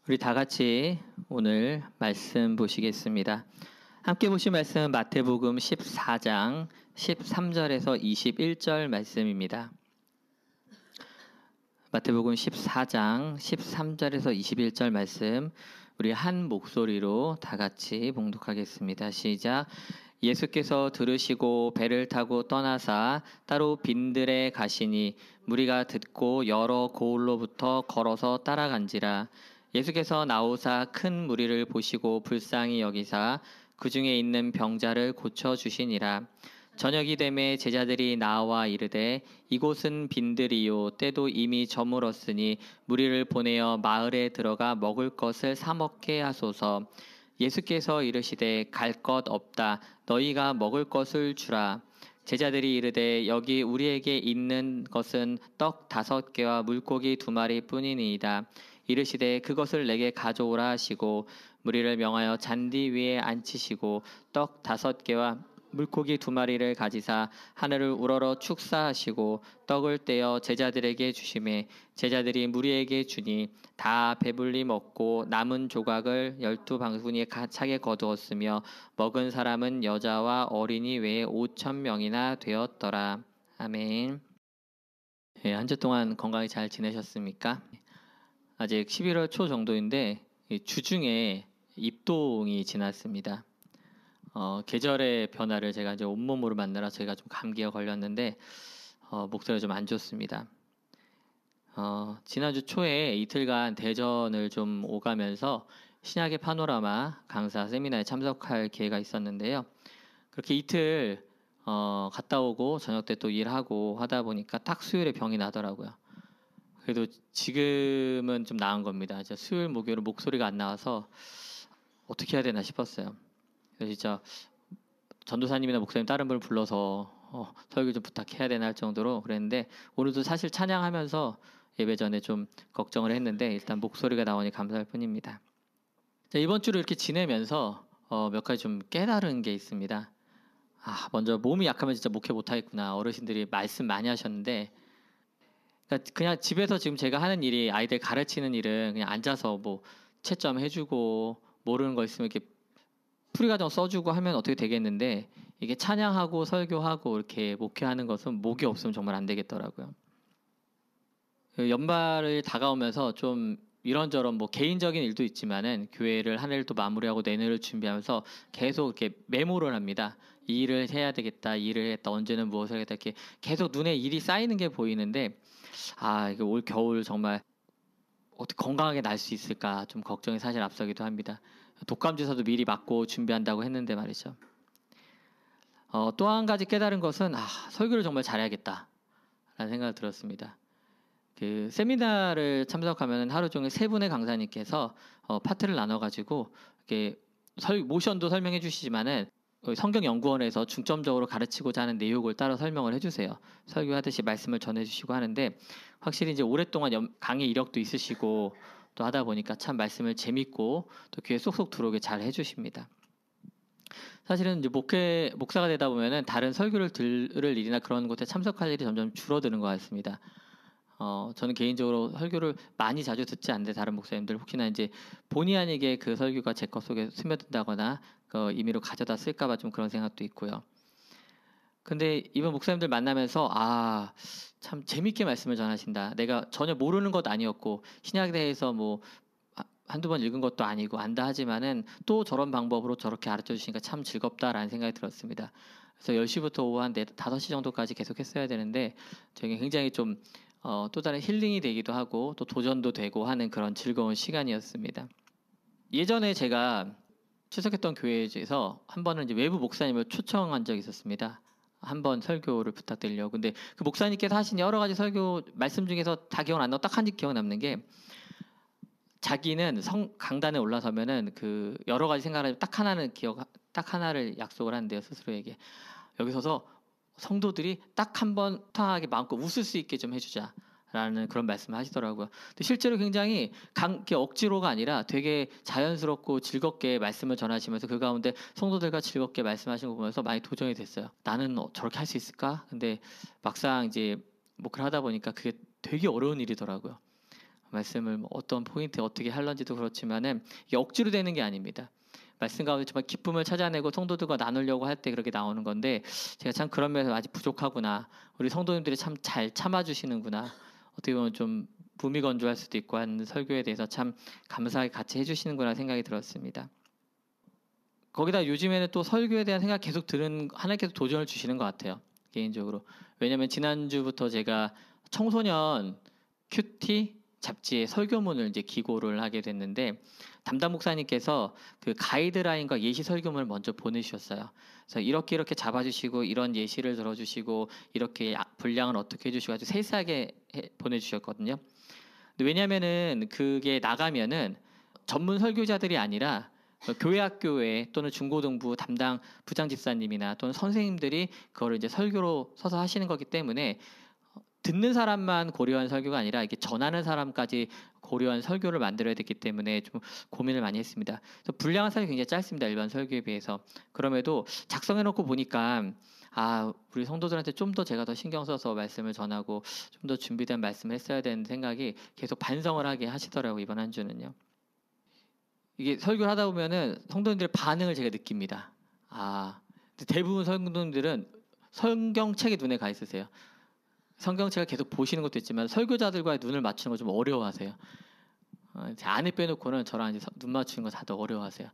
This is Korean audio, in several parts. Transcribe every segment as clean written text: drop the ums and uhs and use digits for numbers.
우리 다 같이 오늘 말씀 보시겠습니다. 함께 보실 말씀은 마태복음 14장 13절에서 21절 말씀입니다. 마태복음 14장 13절에서 21절 말씀 우리 한 목소리로 다 같이 봉독하겠습니다. 시작. 예수께서 들으시고 배를 타고 떠나사 따로 빈들에 가시니 무리가 듣고 여러 고을로부터 걸어서 따라간지라. 예수께서 나오사 큰 무리를 보시고 불쌍히 여기사 그 중에 있는 병자를 고쳐 주시니라. 저녁이 되매 제자들이 나와 이르되 이곳은 빈들이요 때도 이미 저물었으니 무리를 보내어 마을에 들어가 먹을 것을 사 먹게 하소서. 예수께서 이르시되 갈 것 없다. 너희가 먹을 것을 주라. 제자들이 이르되 여기 우리에게 있는 것은 떡 5개와 물고기 2마리 뿐이니이다. 이르시되 그것을 내게 가져오라 하시고 무리를 명하여 잔디 위에 앉히시고 떡 5개와 물고기 2마리를 가지사 하늘을 우러러 축사하시고 떡을 떼어 제자들에게 주시매 제자들이 무리에게 주니 다 배불리 먹고 남은 조각을 12바구니에 차게 거두었으며 먹은 사람은 여자와 어린이 외에 5,000명이나 되었더라. 아멘. 한 주 동안 건강히 잘 지내셨습니까? 아직 11월 초 정도인데 주중에 입동이 지났습니다. 계절의 변화를 제가 이제 온몸으로 만나라 제가 좀 감기가 걸렸는데 목소리가 좀 안 좋습니다. 지난주 초에 이틀간 대전을 좀 오가면서 신약의 파노라마 강사 세미나에 참석할 기회가 있었는데요. 그렇게 이틀 갔다 오고 저녁 때 또 일하고 하다 보니까 딱 수요일에 병이 나더라고요. 그래도 지금은 좀 나은 겁니다. 이제 수요일 목요일 목소리가 안 나와서 어떻게 해야 되나 싶었어요. 그래서 진짜 전도사님이나 목사님 다른 분을 불러서 설교 좀 부탁해야 되나 할 정도로 그랬는데 오늘도 사실 찬양하면서 예배 전에 좀 걱정을 했는데 일단 목소리가 나오니 감사할 뿐입니다. 자, 이번 주를 이렇게 지내면서 몇 가지 좀 깨달은 게 있습니다. 먼저 몸이 약하면 진짜 목회 못하겠구나. 어르신들이 말씀 많이 하셨는데 그냥 집에서 지금 제가 하는 일이 아이들 가르치는 일은 그냥 앉아서 뭐 채점 해주고 모르는 거 있으면 이렇게 풀이과정 써주고 하면 어떻게 되겠는데 이게 찬양하고 설교하고 이렇게 목회하는 것은 목이 없으면 정말 안 되겠더라고요. 연말을 다가오면서 좀 이런저런 뭐 개인적인 일도 있지만은 교회를 한 해를 또 마무리하고 내년을 준비하면서 계속 이렇게 메모를 합니다. 이 일을 해야 되겠다, 이 일을 했다, 언제는 무엇을 하겠다 이렇게 계속 눈에 일이 쌓이는 게 보이는데 이게 올 겨울 정말 어떻게 건강하게 날 수 있을까 좀 걱정이 사실 앞서기도 합니다. 독감 주사도 미리 맞고 준비한다고 했는데 말이죠. 또 한 가지 깨달은 것은 설교를 정말 잘해야겠다 라는 생각이 들었습니다. 그 세미나를 참석하면 하루 종일 3분의 강사님께서 파트를 나눠가지고 이렇게 모션도 설명해 주시지만은 성경연구원에서 중점적으로 가르치고자 하는 내용을 따로 설명을 해주세요. 설교하듯이 말씀을 전해주시고 하는데 확실히 이제 오랫동안 강의 이력도 있으시고 또 하다 보니까 참 말씀을 재밌고 또 귀에 쏙쏙 들어오게 잘 해주십니다. 사실은 이제 목사가 되다 보면은 다른 설교를 들을 일이나 그런 곳에 참석할 일이 점점 줄어드는 것 같습니다. 저는 개인적으로 설교를 많이 자주 듣지 않는데 다른 목사님들 혹시나 이제 본의 아니게 그 설교가 제 것 속에 스며든다거나 그 임의로 가져다 쓸까봐 좀 그런 생각도 있고요. 근데 이번 목사님들 만나면서 참 재밌게 말씀을 전하신다. 내가 전혀 모르는 것 아니었고 신약에 대해서 뭐 한두 번 읽은 것도 아니고 안다 하지만은 또 저런 방법으로 저렇게 가르쳐 주시니까 참 즐겁다라는 생각이 들었습니다. 그래서 10시부터 오후 한 5시 정도까지 계속 했어야 되는데 되게 굉장히 좀 또 다른 힐링이 되기도 하고 또 도전도 되고 하는 그런 즐거운 시간이었습니다. 예전에 제가 출석했던 교회에서 한 번은 이제 외부 목사님을 초청한 적이 있었습니다. 한번 설교를 부탁드리려고. 근데 그 목사님께서 하신 여러 가지 설교 말씀 중에서 다 기억 안 나고 딱 한 집 기억 남는 게 자기는 강단에 올라서면은 그 여러 가지 생각을 딱 하나를 약속을 한대요, 스스로에게. 여기 서서 성도들이 딱 한 번 통하게 마음껏 웃을 수 있게 좀 해주자라는 그런 말씀을 하시더라고요. 근데 실제로 굉장히 억지로가 아니라 되게 자연스럽고 즐겁게 말씀을 전하시면서 그 가운데 성도들과 즐겁게 말씀하시는 거 보면서 많이 도전이 됐어요. 나는 저렇게 할 수 있을까? 근데 막상 이제 목회를 하다 보니까 그게 되게 어려운 일이더라고요. 말씀을 뭐 어떤 포인트 어떻게 할런지도 그렇지만은 이게 억지로 되는 게 아닙니다. 말씀 가운데 정말 기쁨을 찾아내고 성도들과 나누려고 할 때 그렇게 나오는 건데 제가 참 그런 면에서 아직 부족하구나. 우리 성도님들이 참 잘 참아주시는구나. 어떻게 보면 좀 무미건조할 수도 있고 한 설교에 대해서 참 감사하게 같이 해주시는구나 생각이 들었습니다. 거기다 요즘에는 또 설교에 대한 생각 계속 들은 하나님께서 도전을 주시는 것 같아요. 개인적으로. 왜냐하면 지난주부터 제가 청소년 큐티 잡지의 설교문을 이제 기고를 하게 됐는데 담당 목사님께서 그 가이드라인과 예시 설교문을 먼저 보내주셨어요. 그래서 이렇게 잡아주시고 이런 예시를 들어주시고 이렇게 분량을 어떻게 해주시고 아주 세세하게 보내주셨거든요. 근데 왜냐하면은 그게 나가면은 전문 설교자들이 아니라 교회 학교에 또는 중고등부 담당 부장 집사님이나 또는 선생님들이 그거를 이제 설교로 서서 하시는 거기 때문에 듣는 사람만 고려한 설교가 아니라 이게 전하는 사람까지 고려한 설교를 만들어야 되기 때문에 좀 고민을 많이 했습니다. 그래서 분량은 사실 굉장히 짧습니다. 일반 설교에 비해서. 그럼에도 작성해놓고 보니까 우리 성도들한테 좀 더 제가 더 신경 써서 말씀을 전하고 좀 더 준비된 말씀을 했어야 되는 생각이 계속 반성을 하게 하시더라고요. 이번 한 주는요. 이게 설교를 하다 보면은 성도님들의 반응을 제가 느낍니다. 대부분 성도님들은 성경책이 눈에 가 있으세요. 성경책을 계속 보시는 것도 있지만 설교자들과의 눈을 맞추는 걸 좀 어려워하세요. 제 아내 빼놓고는 저랑 이제 눈 맞추는 거 다들 어려워하세요.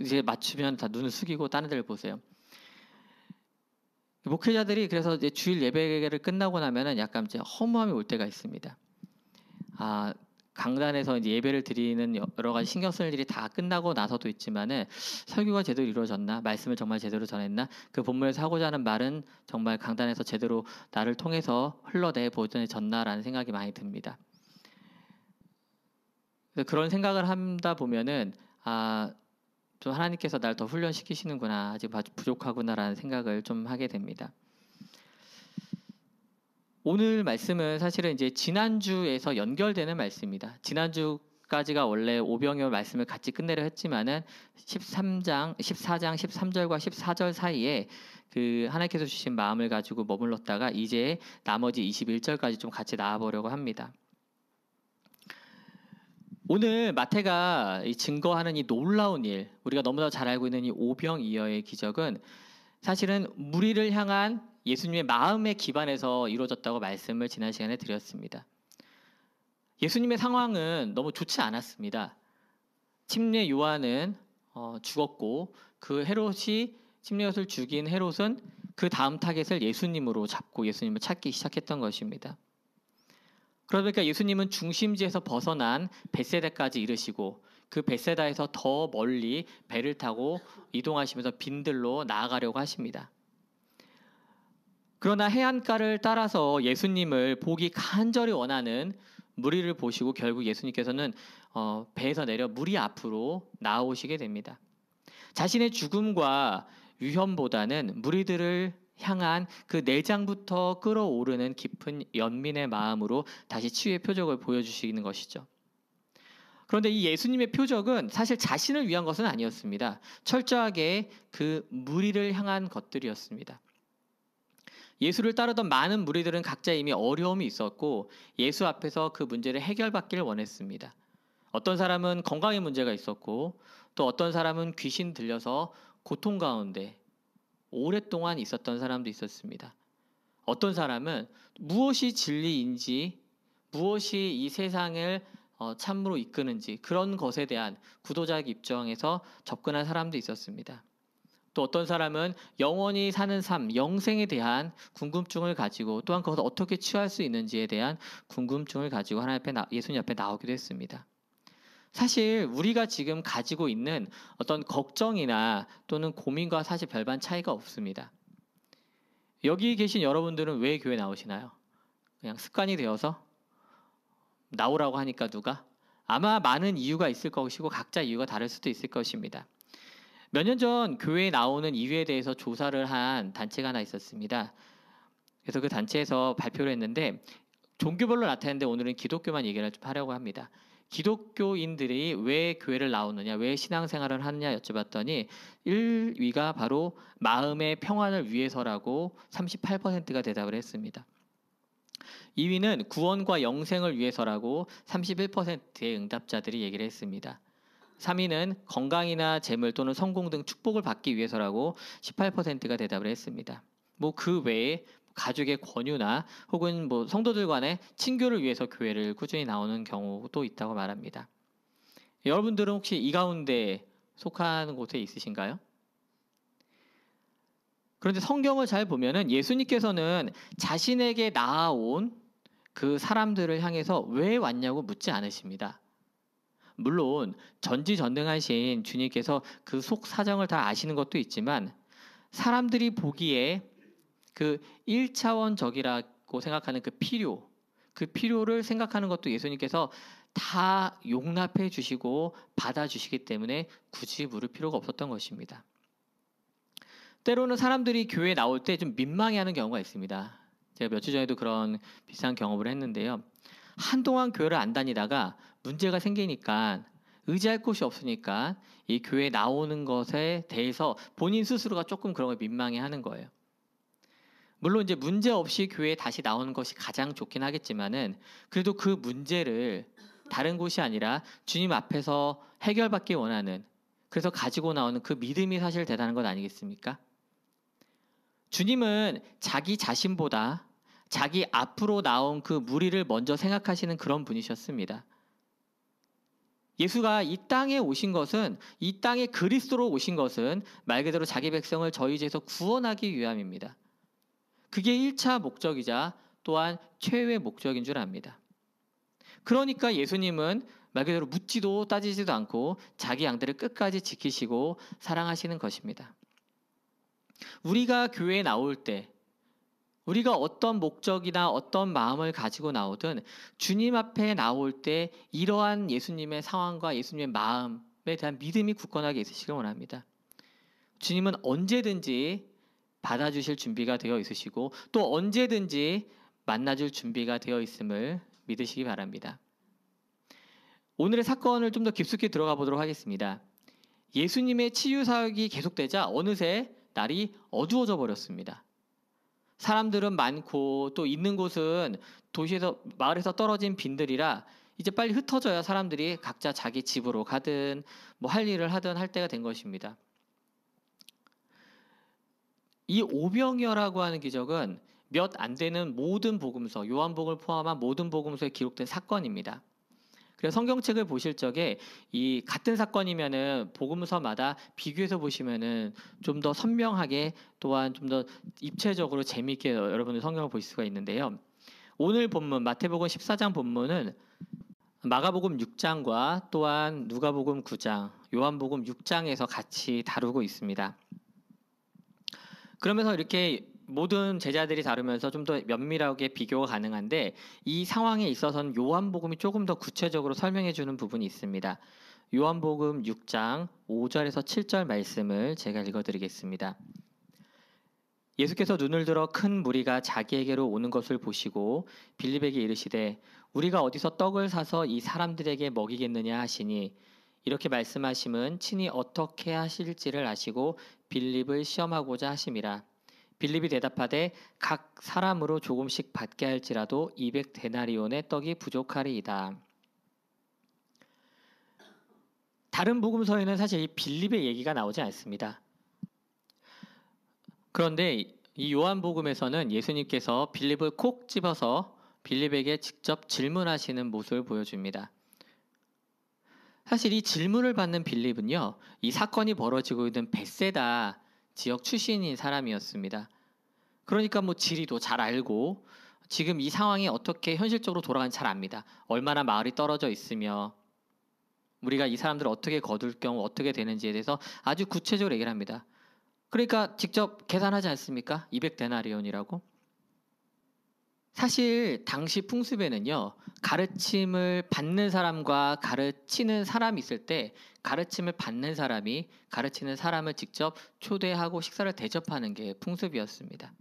이제 맞추면 다 눈을 숙이고 다른 데를 보세요. 목회자들이 그래서 이제 주일 예배를 끝나고 나면은 약간 이제 허무함이 올 때가 있습니다. 강단에서 이제 예배를 드리는 여러 가지 신경 쓸 일이 다 끝나고 나서도 있지만은 설교가 제대로 이루어졌나, 말씀을 정말 제대로 전했나, 그 본문에서 하고자 하는 말은 정말 강단에서 제대로 나를 통해서 흘러내 보존해졌나라는 생각이 많이 듭니다. 그런 생각을 하다 보면은 좀 하나님께서 날 더 훈련시키시는구나, 아직 부족하구나라는 생각을 좀 하게 됩니다. 오늘 말씀은 사실은 이제 지난주에서 연결되는 말씀입니다. 지난주까지가 원래 오병이어 말씀을 같이 끝내려 했지만은 14장 13절과 14절 사이에 그 하나님께서 주신 마음을 가지고 머물렀다가 이제 나머지 21절까지 좀 같이 나와보려고 합니다. 오늘 마태가 증거하는 이 놀라운 일, 우리가 너무나 잘 알고 있는 이 오병이어의 기적은 사실은 무리를 향한 예수님의 마음에 기반해서 이루어졌다고 말씀을 지난 시간에 드렸습니다. 예수님의 상황은 너무 좋지 않았습니다. 침례 요한은 죽었고 그 헤롯이 침례요한을 죽인 헤롯은 그 다음 타겟을 예수님으로 잡고 예수님을 찾기 시작했던 것입니다. 그러다 보니까 예수님은 중심지에서 벗어난 벳세다까지 이르시고 그 벳세다에서 더 멀리 배를 타고 이동하시면서 빈들로 나아가려고 하십니다. 그러나 해안가를 따라서 예수님을 보기 간절히 원하는 무리를 보시고 결국 예수님께서는 배에서 내려 무리 앞으로 나오시게 됩니다. 자신의 죽음과 위험보다는 무리들을 향한 그 내장부터 끓어오르는 깊은 연민의 마음으로 다시 치유의 표적을 보여주시는 것이죠. 그런데 이 예수님의 표적은 사실 자신을 위한 것은 아니었습니다. 철저하게 그 무리를 향한 것들이었습니다. 예수를 따르던 많은 무리들은 각자 이미 어려움이 있었고 예수 앞에서 그 문제를 해결받기를 원했습니다. 어떤 사람은 건강의 문제가 있었고 또 어떤 사람은 귀신 들려서 고통 가운데 오랫동안 있었던 사람도 있었습니다. 어떤 사람은 무엇이 진리인지 무엇이 이 세상을 참으로 이끄는지 그런 것에 대한 구도자적 입장에서 접근한 사람도 있었습니다. 또 어떤 사람은 영원히 사는 삶, 영생에 대한 궁금증을 가지고 또한 그것을 어떻게 취할 수 있는지에 대한 궁금증을 가지고 예수님 앞에 나오기도 했습니다. 사실 우리가 지금 가지고 있는 어떤 걱정이나 또는 고민과 사실 별반 차이가 없습니다. 여기 계신 여러분들은 왜 교회 나오시나요? 그냥 습관이 되어서? 나오라고 하니까 누가? 아마 많은 이유가 있을 것이고 각자 이유가 다를 수도 있을 것입니다. 몇 년 전 교회에 나오는 이유에 대해서 조사를 한 단체가 하나 있었습니다. 그래서 그 단체에서 발표를 했는데 종교별로 나타냈는데 오늘은 기독교만 얘기를 좀 하려고 합니다. 기독교인들이 왜 교회를 나오느냐, 왜 신앙생활을 하느냐 여쭤봤더니 1위가 바로 마음의 평안을 위해서라고 38%가 대답을 했습니다. 2위는 구원과 영생을 위해서라고 31%의 응답자들이 얘기를 했습니다. 3위는 건강이나 재물 또는 성공 등 축복을 받기 위해서라고 18%가 대답을 했습니다. 뭐 그 외에 가족의 권유나 혹은 뭐 성도들 간의 친교를 위해서 교회를 꾸준히 나오는 경우도 있다고 말합니다. 여러분들은 혹시 이 가운데 속하는 곳에 있으신가요? 그런데 성경을 잘 보면은 예수님께서는 자신에게 나아온 그 사람들을 향해서 왜 왔냐고 묻지 않으십니다. 물론 전지전능하신 주님께서 그 속 사정을 다 아시는 것도 있지만 사람들이 보기에 그 1차원적이라고 생각하는 그 필요를 생각하는 것도 예수님께서 다 용납해 주시고 받아주시기 때문에 굳이 물을 필요가 없었던 것입니다. 때로는 사람들이 교회에 나올 때 좀 민망해하는 경우가 있습니다. 제가 며칠 전에도 그런 비슷한 경험을 했는데요. 한동안 교회를 안 다니다가 문제가 생기니까 의지할 곳이 없으니까 이 교회에 나오는 것에 대해서 본인 스스로가 조금 그런 걸 민망해하는 거예요. 물론 이제 문제 없이 교회에 다시 나오는 것이 가장 좋긴 하겠지만은 그래도 그 문제를 다른 곳이 아니라 주님 앞에서 해결받기 원하는, 그래서 가지고 나오는 그 믿음이 사실 대단한 것 아니겠습니까? 주님은 자기 자신보다 자기 앞으로 나온 그 무리를 먼저 생각하시는 그런 분이셨습니다. 예수가 이 땅에 오신 것은, 이 땅에 그리스도로 오신 것은 말 그대로 자기 백성을 저희 죄에서 구원하기 위함입니다. 그게 1차 목적이자 또한 최후의 목적인 줄 압니다. 그러니까 예수님은 말 그대로 묻지도 따지지도 않고 자기 양들을 끝까지 지키시고 사랑하시는 것입니다. 우리가 교회에 나올 때, 우리가 어떤 목적이나 어떤 마음을 가지고 나오든 주님 앞에 나올 때 이러한 예수님의 상황과 예수님의 마음에 대한 믿음이 굳건하게 있으시길 원합니다. 주님은 언제든지 받아주실 준비가 되어 있으시고 또 언제든지 만나줄 준비가 되어 있음을 믿으시기 바랍니다. 오늘의 사건을 좀 더 깊숙이 들어가 보도록 하겠습니다. 예수님의 치유 사역이 계속되자 어느새 날이 어두워져 버렸습니다. 사람들은 많고 또 있는 곳은 도시에서, 마을에서 떨어진 빈들이라 이제 빨리 흩어져야 사람들이 각자 자기 집으로 가든 뭐 할 일을 하든 할 때가 된 것입니다. 이 오병이어라고 하는 기적은 몇 안 되는 모든 복음서, 요한복음을 포함한 모든 복음서에 기록된 사건입니다. 그래서 성경책을 보실 적에 이 같은 사건이면은 복음서마다 비교해서 보시면은 좀 더 선명하게 또한 좀 더 입체적으로 재미있게 여러분들 성경을 보실 수가 있는데요. 오늘 본문 마태복음 14장 본문은 마가복음 6장과 또한 누가복음 9장, 요한복음 6장에서 같이 다루고 있습니다. 그러면서 이렇게 모든 제자들이 다루면서 좀 더 면밀하게 비교가 가능한데 이 상황에 있어서는 요한복음이 조금 더 구체적으로 설명해 주는 부분이 있습니다. 요한복음 6장 5절에서 7절 말씀을 제가 읽어드리겠습니다. 예수께서 눈을 들어 큰 무리가 자기에게로 오는 것을 보시고 빌립에게 이르시되 우리가 어디서 떡을 사서 이 사람들에게 먹이겠느냐 하시니 이렇게 말씀하심은 친히 어떻게 하실지를 아시고 빌립을 시험하고자 하심이라. 빌립이 대답하되 각 사람으로 조금씩 받게 할지라도 200데나리온의 떡이 부족하리이다. 다른 복음서에는 사실 이 빌립의 얘기가 나오지 않습니다. 그런데 이 요한복음에서는 예수님께서 빌립을 콕 집어서 빌립에게 직접 질문하시는 모습을 보여줍니다. 사실 이 질문을 받는 빌립은요, 이 사건이 벌어지고 있는 벳세다 지역 출신인 사람이었습니다. 그러니까 뭐 지리도 잘 알고 지금 이 상황이 어떻게 현실적으로 돌아가는지 잘 압니다. 얼마나 마을이 떨어져 있으며 우리가 이 사람들을 어떻게 거둘 경우 어떻게 되는지에 대해서 아주 구체적으로 얘기를 합니다. 그러니까 직접 계산하지 않습니까? 200데나리온이라고. 사실 당시 풍습에는요, 가르침을 받는 사람과 가르치는 사람이 있을 때 가르침을 받는 사람이 가르치는 사람을 직접 초대하고 식사를 대접하는 게 풍습이었습니다.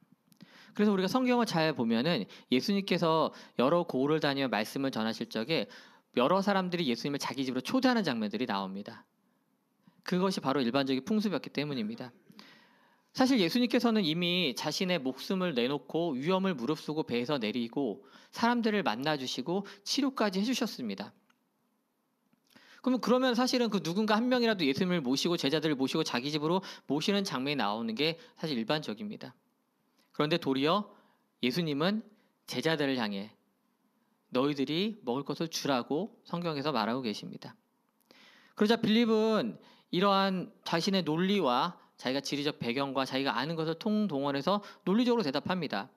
그래서 우리가 성경을 잘 보면은 예수님께서 여러 고을을 다니며 말씀을 전하실 적에 여러 사람들이 예수님을 자기 집으로 초대하는 장면들이 나옵니다. 그것이 바로 일반적인 풍습이었기 때문입니다. 사실 예수님께서는 이미 자신의 목숨을 내놓고 위험을 무릅쓰고 배에서 내리고 사람들을 만나주시고 치료까지 해주셨습니다. 그러면 사실은 그 누군가 한 명이라도 예수님을 모시고 제자들을 모시고 자기 집으로 모시는 장면이 나오는 게 사실 일반적입니다. 그런데 도리어 예수님은 제자들을 향해 너희들이 먹을 것을 주라고 성경에서 말하고 계십니다. 그러자 빌립은 이러한 자신의 논리와 자기가 지리적 배경과 자기가 아는 것을 통동원해서 논리적으로 대답합니다.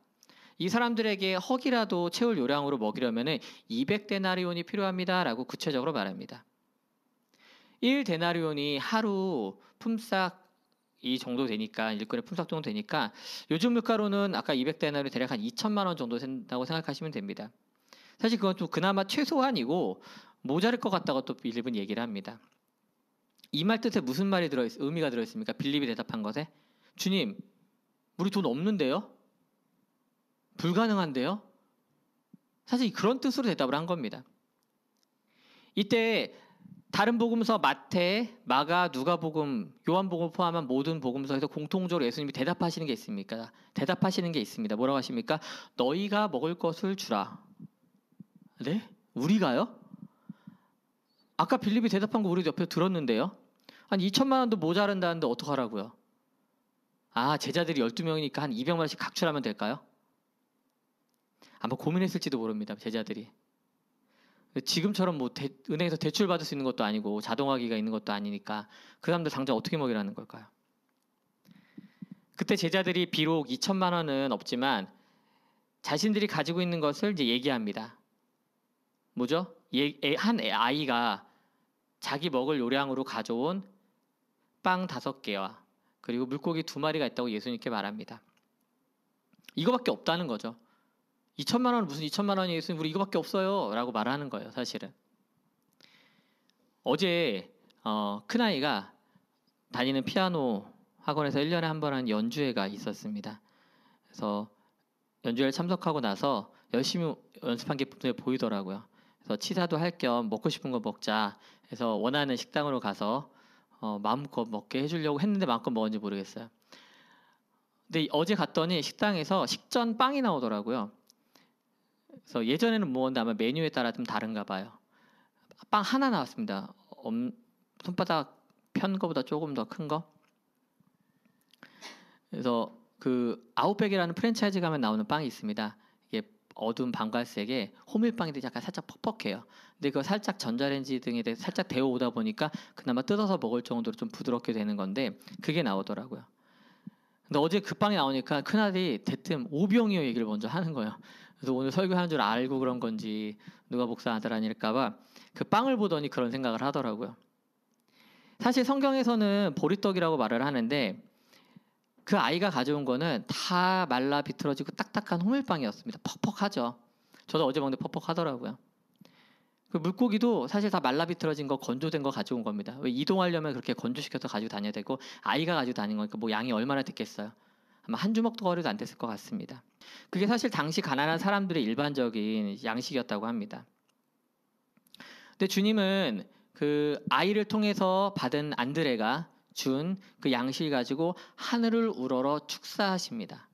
이 사람들에게 헉이라도 채울 요량으로 먹이려면 200데나리온이 필요합니다라고 구체적으로 말합니다. 1데나리온이 하루 품삯이 정도 되니까 일꾼의 품삯 정도 되니까 요즘 물가로는 아까 200데나리온 대략 한 2천만 원 정도 된다고 생각하시면 됩니다. 사실 그건 좀 그나마 최소한이고 모자랄 것 같다고 또 빌립은 얘기를 합니다. 이 말 뜻에 무슨 말이 의미가 들어있습니까? 빌립이 대답한 것에 주님, 우리 돈 없는데요? 불가능한데요? 사실 그런 뜻으로 대답을 한 겁니다. 이때 다른 복음서 마태, 마가, 누가복음, 요한복음을 포함한 모든 복음서에서 공통적으로 예수님이 대답하시는 게 있습니까? 대답하시는 게 있습니다. 뭐라고 하십니까? 너희가 먹을 것을 주라. 네? 우리가요? 아까 빌립이 대답한 거 우리 옆에서 들었는데요. 한 2천만 원도 모자란다는데 어떡하라고요? 아, 제자들이 12명이니까 한 200만 원씩 각출하면 될까요? 아마 고민했을지도 모릅니다. 제자들이. 지금처럼 뭐 은행에서 대출 받을 수 있는 것도 아니고 자동화기가 있는 것도 아니니까 그 사람들 당장 어떻게 먹이라는 걸까요? 그때 제자들이 비록 2천만 원은 없지만 자신들이 가지고 있는 것을 이제 얘기합니다. 뭐죠? 한 아이가 자기 먹을 요량으로 가져온 빵 5개와 그리고 물고기 2마리가 있다고 예수님께 말합니다. 이거밖에 없다는 거죠. 2천만 원 무슨 2천만 원이 있으면 우리 이거밖에 없어요 라고 말하는 거예요. 사실은 어제 큰아이가 다니는 피아노 학원에서 1년에 한 번 하는 연주회가 있었습니다. 그래서 연주회를 참석하고 나서 열심히 연습한 게 눈에 보이더라고요. 그래서 치사도 할 겸 먹고 싶은 거 먹자 해서 원하는 식당으로 가서 마음껏 먹게 해주려고 했는데 마음껏 먹었는지 모르겠어요. 근데 어제 갔더니 식당에서 식전 빵이 나오더라고요. 그래서 예전에는 먹었는데 아마 메뉴에 따라 좀 다른가 봐요. 빵 하나 나왔습니다. 손바닥 편 거보다 조금 더 큰 거. 그래서 그 아웃백이라는 프랜차이즈 가면 나오는 빵이 있습니다. 이게 어두운 방갈색에 호밀빵인데 약간 살짝 퍽퍽해요. 근데 그거 살짝 전자레인지 등에 살짝 데워오다 보니까 그나마 뜯어서 먹을 정도로 좀 부드럽게 되는 건데 그게 나오더라고요. 근데 어제 그 빵이 나오니까 큰아들이 대뜸 오병이어 얘기를 먼저 하는 거예요. 그래서 오늘 설교하는 줄 알고 그런 건지 누가 목사 아들 아닐까봐 그 빵을 보더니 그런 생각을 하더라고요. 사실 성경에서는 보리떡이라고 말을 하는데 그 아이가 가져온 거는 다 말라 비틀어지고 딱딱한 호밀빵이었습니다. 퍽퍽하죠. 저도 어제 먹는데 퍽퍽하더라고요. 그 물고기도 사실 다 말라 비틀어진 거 건조된 거 가져온 겁니다. 왜 이동하려면 그렇게 건조시켜서 가지고 다녀야 되고 아이가 가지고 다니는 거니까 뭐 양이 얼마나 됐겠어요. 아마 한 주먹 덩어리도 안 됐을 것 같습니다. 그게 사실 당시 가난한 사람들의 일반적인 양식이었다고 합니다. 근데 주님은 그 아이를 통해서 받은 안드레가 준 그 양식을 가지고 하늘을 우러러 축사하십니다.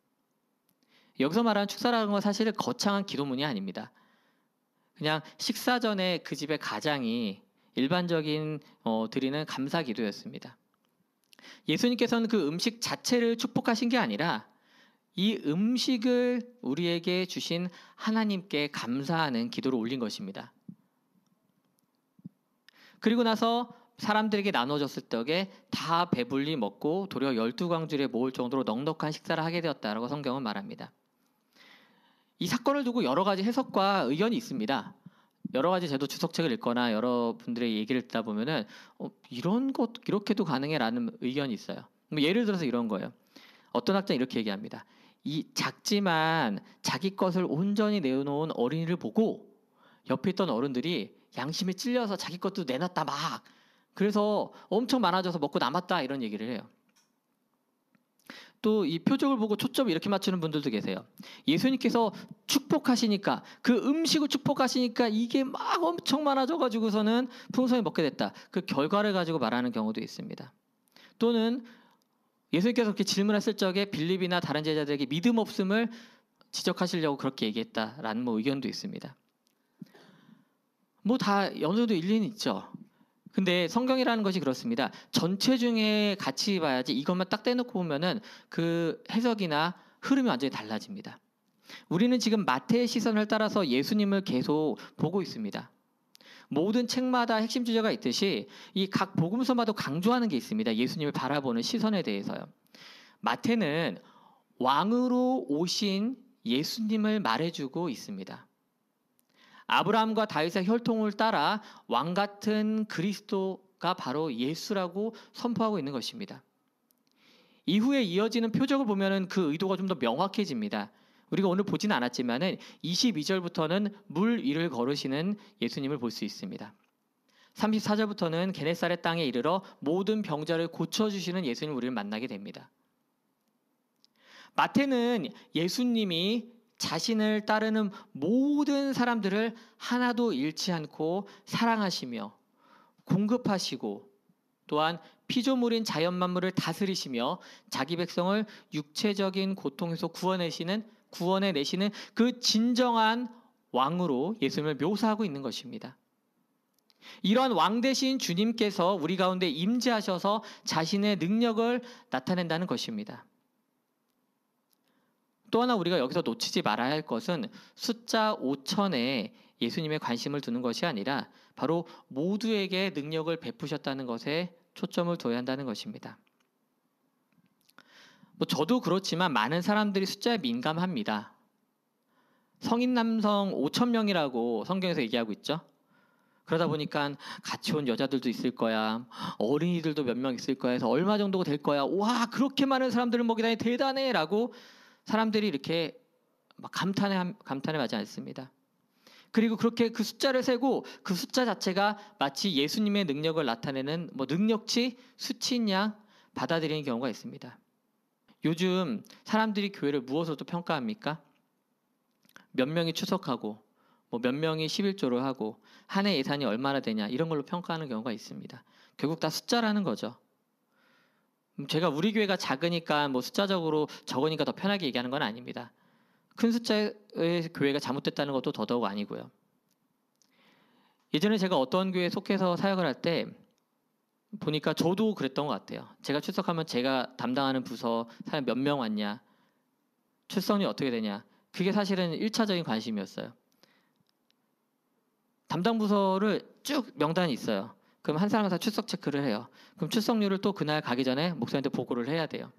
여기서 말하는 축사라는 건 사실은 거창한 기도문이 아닙니다. 그냥 식사 전에 그 집의 가장이 일반적인 드리는 감사 기도였습니다. 예수님께서는 그 음식 자체를 축복하신 게 아니라 이 음식을 우리에게 주신 하나님께 감사하는 기도를 올린 것입니다. 그리고 나서 사람들에게 나눠줬을 적에 다 배불리 먹고 도리어 12광주리에 모을 정도로 넉넉한 식사를 하게 되었다라고 성경은 말합니다. 이 사건을 두고 여러 가지 해석과 의견이 있습니다. 여러 가지 저도 주석책을 읽거나 여러분들의 얘기를 듣다 보면은 이런 것 이렇게도 가능해라는 의견이 있어요. 예를 들어서 이런 거예요. 어떤 학자는 이렇게 얘기합니다. 이 작지만 자기 것을 온전히 내어놓은 어린이를 보고 옆에 있던 어른들이 양심에 찔려서 자기 것도 내놨다 막 그래서 엄청 많아져서 먹고 남았다 이런 얘기를 해요. 또 이 표적을 보고 초점을 이렇게 맞추는 분들도 계세요. 예수님께서 축복하시니까 그 음식을 축복하시니까 이게 막 엄청 많아져가지고서는 풍성히 먹게 됐다. 그 결과를 가지고 말하는 경우도 있습니다. 또는 예수님께서 그렇게 질문했을 적에 빌립이나 다른 제자들에게 믿음 없음을 지적하시려고 그렇게 얘기했다라는 의견도 있습니다. 다 어느 정도 일리는 있죠. 근데 성경이라는 것이 그렇습니다. 전체 중에 같이 봐야지 이것만 딱 떼놓고 보면은 그 해석이나 흐름이 완전히 달라집니다. 우리는 지금 마태의 시선을 따라서 예수님을 계속 보고 있습니다. 모든 책마다 핵심 주제가 있듯이 이 각 복음서마다 강조하는 게 있습니다. 예수님을 바라보는 시선에 대해서요. 마태는 왕으로 오신 예수님을 말해주고 있습니다. 아브라함과 다윗의 혈통을 따라 왕 같은 그리스도가 바로 예수라고 선포하고 있는 것입니다. 이후에 이어지는 표적을 보면은 그 의도가 좀 더 명확해집니다. 우리가 오늘 보지는 않았지만은 22절부터는 물 위를 걸으시는 예수님을 볼 수 있습니다. 34절부터는 게네사렛 땅에 이르러 모든 병자를 고쳐주시는 예수님을 우리를 만나게 됩니다. 마태는 예수님이 자신을 따르는 모든 사람들을 하나도 잃지 않고 사랑하시며 공급하시고 또한 피조물인 자연 만물을 다스리시며 자기 백성을 육체적인 고통에서 구원해내시는 그 진정한 왕으로 예수님을 묘사하고 있는 것입니다. 이러한 왕 되신 주님께서 우리 가운데 임재하셔서 자신의 능력을 나타낸다는 것입니다. 또 하나 우리가 여기서 놓치지 말아야 할 것은 숫자 5천에 예수님의 관심을 두는 것이 아니라 바로 모두에게 능력을 베푸셨다는 것에 초점을 둬야 한다는 것입니다. 저도 그렇지만 많은 사람들이 숫자에 민감합니다. 성인 남성 5천 명이라고 성경에서 얘기하고 있죠. 그러다 보니까 같이 온 여자들도 있을 거야. 어린이들도 몇 명 있을 거야. 해서 얼마 정도가 될 거야. 와, 그렇게 많은 사람들을 먹이다니 대단해 라고 사람들이 이렇게 막 감탄에 마지 않습니다. 그리고 그렇게 그 숫자를 세고 그 숫자 자체가 마치 예수님의 능력을 나타내는 능력치, 수치인 양 받아들이는 경우가 있습니다. 요즘 사람들이 교회를 무엇으로 또 평가합니까? 몇 명이 추석하고 몇 명이 11조를 하고 한 해 예산이 얼마나 되냐 이런 걸로 평가하는 경우가 있습니다. 결국 다 숫자라는 거죠. 제가 우리 교회가 작으니까 숫자적으로 적으니까 더 편하게 얘기하는 건 아닙니다. 큰 숫자의 교회가 잘못됐다는 것도 더더욱 아니고요. 예전에 제가 어떤 교회에 속해서 사역을 할 때 보니까 저도 그랬던 것 같아요. 제가 출석하면 제가 담당하는 부서 사람 몇 명 왔냐, 출석률이 어떻게 되냐, 그게 사실은 1차적인 관심이었어요. 담당 부서를 쭉 명단이 있어요. 그럼 한 사람마다 출석 체크를 해요. 그럼 출석률을 또 그날 가기 전에 목사님한테 보고를 해야 돼요.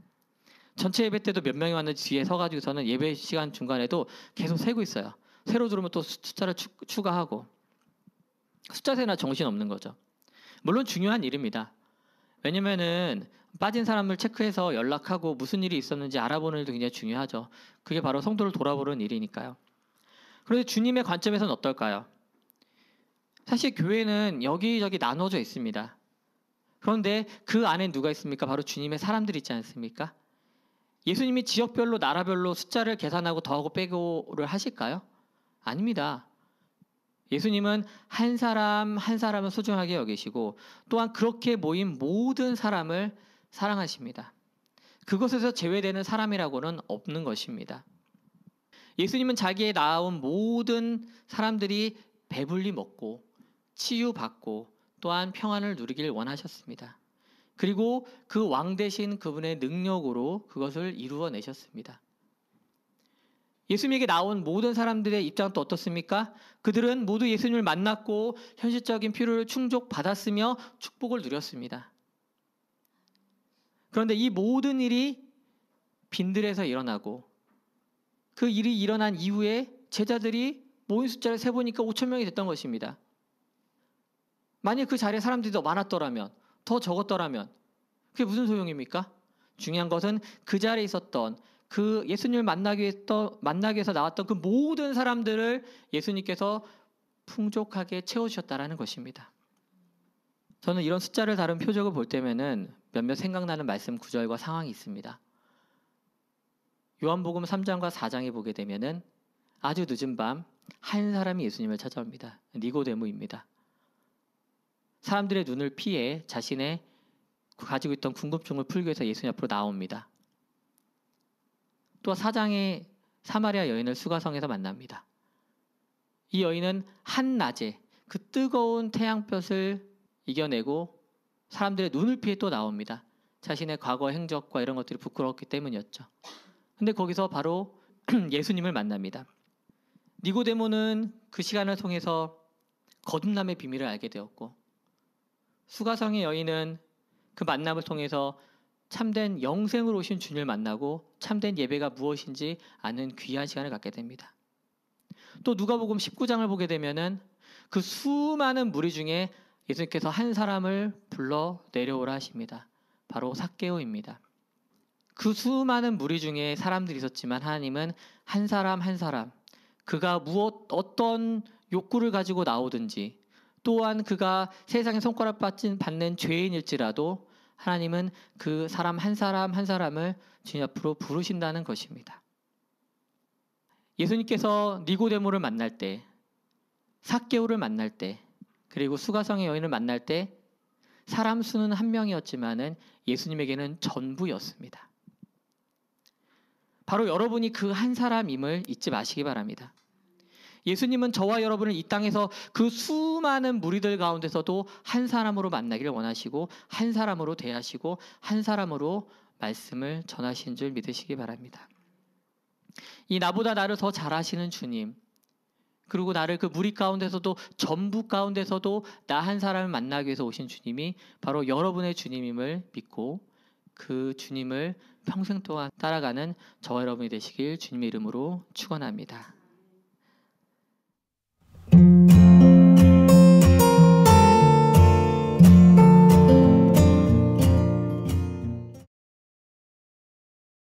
전체 예배 때도 몇 명이 왔는지 뒤에 서가지고서는 예배 시간 중간에도 계속 세고 있어요. 새로 들어오면 또 숫자를 추가하고 숫자 세나 정신 없는 거죠. 물론 중요한 일입니다. 왜냐면은 빠진 사람을 체크해서 연락하고 무슨 일이 있었는지 알아보는 일도 굉장히 중요하죠. 그게 바로 성도를 돌아보는 일이니까요. 그런데 주님의 관점에서는 어떨까요? 사실 교회는 여기저기 나눠져 있습니다. 그런데 그 안에 누가 있습니까? 바로 주님의 사람들이 있지 않습니까? 예수님이 지역별로 나라별로 숫자를 계산하고 더하고 빼고를 하실까요? 아닙니다. 예수님은 한 사람 한 사람을 소중하게 여기시고 또한 그렇게 모인 모든 사람을 사랑하십니다. 그것에서 제외되는 사람이라고는 없는 것입니다. 예수님은 자기의 낳아온 모든 사람들이 배불리 먹고 치유받고 또한 평안을 누리길 원하셨습니다. 그리고 그 왕 되신 그분의 능력으로 그것을 이루어내셨습니다. 예수님에게 나온 모든 사람들의 입장은 또 어떻습니까? 그들은 모두 예수님을 만났고 현실적인 필요를 충족받았으며 축복을 누렸습니다. 그런데 이 모든 일이 빈들에서 일어나고 그 일이 일어난 이후에 제자들이 모인 숫자를 세보니까 5천 명이 됐던 것입니다. 만약 그 자리에 사람들이 더 많았더라면, 더 적었더라면 그게 무슨 소용입니까? 중요한 것은 그 자리에 있었던 그 예수님을 만나기 위해서 나왔던 그 모든 사람들을 예수님께서 풍족하게 채워주셨다라는 것입니다. 저는 이런 숫자를 다룬 표적을 볼 때면은 몇몇 생각나는 말씀 구절과 상황이 있습니다. 요한복음 3장과 4장에 보게 되면은 아주 늦은 밤 한 사람이 예수님을 찾아옵니다. 니고데모입니다. 사람들의 눈을 피해 자신의 가지고 있던 궁금증을 풀기 위해서 예수님 앞으로 나옵니다. 또 4장에 사마리아 여인을 수가성에서 만납니다. 이 여인은 한낮에 그 뜨거운 태양볕을 이겨내고 사람들의 눈을 피해 또 나옵니다. 자신의 과거 행적과 이런 것들이 부끄러웠기 때문이었죠. 근데 거기서 바로 예수님을 만납니다. 니고데모는 그 시간을 통해서 거듭남의 비밀을 알게 되었고, 수가성의 여인은 그 만남을 통해서 참된 영생으로 오신 주님을 만나고 참된 예배가 무엇인지 아는 귀한 시간을 갖게 됩니다. 또 누가복음 19장을 보게 되면은 그 수많은 무리 중에 예수님께서 한 사람을 불러 내려오라 하십니다. 바로 삭개오입니다. 그 수많은 무리 중에 사람들이 있었지만 하나님은 한 사람 한 사람, 그가 어떤 욕구를 가지고 나오든지, 또한 그가 세상에 손가락 받는 죄인일지라도 하나님은 그 사람 한 사람을 주님 앞으로 부르신다는 것입니다. 예수님께서 니고데모를 만날 때, 삭개오를 만날 때, 그리고 수가성의 여인을 만날 때 사람 수는 한 명이었지만은 예수님에게는 전부였습니다. 바로 여러분이 그 한 사람임을 잊지 마시기 바랍니다. 예수님은 저와 여러분을 이 땅에서 그 수많은 무리들 가운데서도 한 사람으로 만나기를 원하시고, 한 사람으로 대하시고, 한 사람으로 말씀을 전하신 줄 믿으시기 바랍니다. 이 나보다 나를 더 잘 아시는 주님, 그리고 나를 그 무리 가운데서도, 전부 가운데서도 나 한 사람을 만나기 위해서 오신 주님이 바로 여러분의 주님임을 믿고 그 주님을 평생 동안 따라가는 저와 여러분이 되시길 주님의 이름으로 축원합니다.